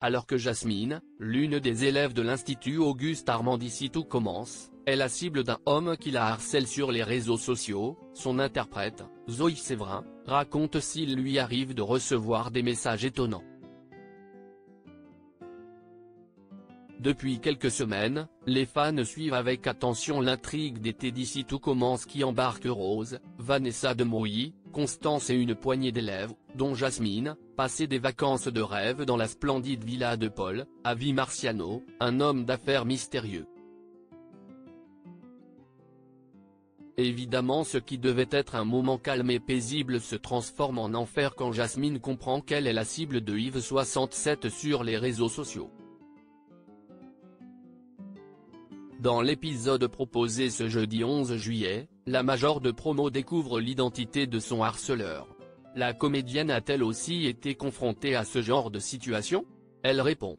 alors que Jasmine, l'une des élèves de l'Institut Auguste Armand d'ici tout commence, est la cible d'un homme qui la harcèle sur les réseaux sociaux. Son interprète, Zoe Séverin, raconte s'il lui arrive de recevoir des messages étonnants. Depuis quelques semaines, les fans suivent avec attention l'intrigue d'été d'ici tout commence qui embarque Rose, Vanessa Demouy, Constance et une poignée d'élèves, dont Jasmine, passer des vacances de rêve dans la splendide villa de Paul, Avi Marciano, un homme d'affaires mystérieux. Évidemment, ce qui devait être un moment calme et paisible se transforme en enfer quand Jasmine comprend qu'elle est la cible de Yves67 sur les réseaux sociaux. Dans l'épisode proposé ce jeudi 11 juillet, la major de promo découvre l'identité de son harceleur. La comédienne a-t-elle aussi été confrontée à ce genre de situation? Elle répond.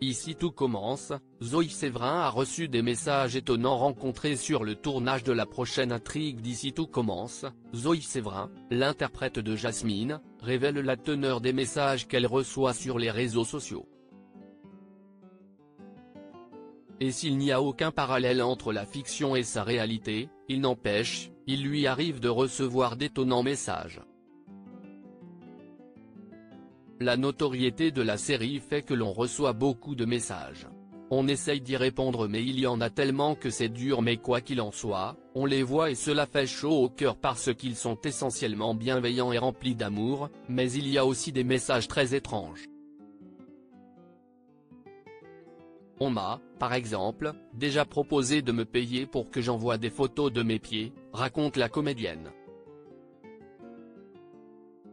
Ici tout commence, Zoe Séverin a reçu des messages étonnants rencontrés sur le tournage de la prochaine intrigue d'Ici tout commence. Zoe Séverin, l'interprète de Jasmine, révèle la teneur des messages qu'elle reçoit sur les réseaux sociaux. Et s'il n'y a aucun parallèle entre la fiction et sa réalité, il n'empêche, il lui arrive de recevoir d'étonnants messages. La notoriété de la série fait que l'on reçoit beaucoup de messages. On essaye d'y répondre mais il y en a tellement que c'est dur, mais quoi qu'il en soit, on les voit et cela fait chaud au cœur parce qu'ils sont essentiellement bienveillants et remplis d'amour, mais il y a aussi des messages très étranges. On m'a, par exemple, déjà proposé de me payer pour que j'envoie des photos de mes pieds, raconte la comédienne.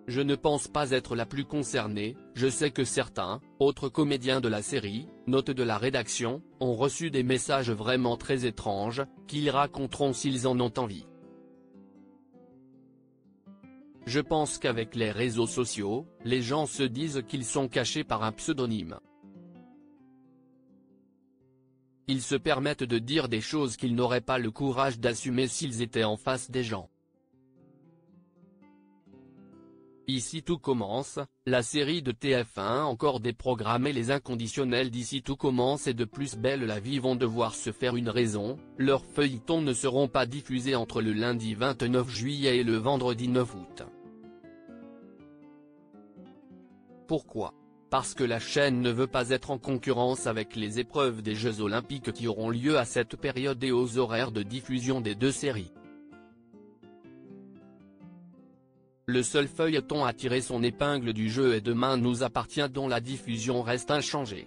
Je ne pense pas être la plus concernée, je sais que certains, autres comédiens de la série, notes de la rédaction, ont reçu des messages vraiment très étranges, qu'ils raconteront s'ils en ont envie. Je pense qu'avec les réseaux sociaux, les gens se disent qu'ils sont cachés par un pseudonyme. Ils se permettent de dire des choses qu'ils n'auraient pas le courage d'assumer s'ils étaient en face des gens. Ici tout commence, la série de TF1 encore déprogrammée. Les inconditionnels d'Ici tout commence et de Plus belle la vie vont devoir se faire une raison, leurs feuilletons ne seront pas diffusés entre le lundi 29 juillet et le vendredi 9 août. Pourquoi ? Parce que la chaîne ne veut pas être en concurrence avec les épreuves des Jeux Olympiques qui auront lieu à cette période et aux horaires de diffusion des deux séries. Le seul feuilleton à tirer son épingle du jeu est Demain nous appartient dont la diffusion reste inchangée.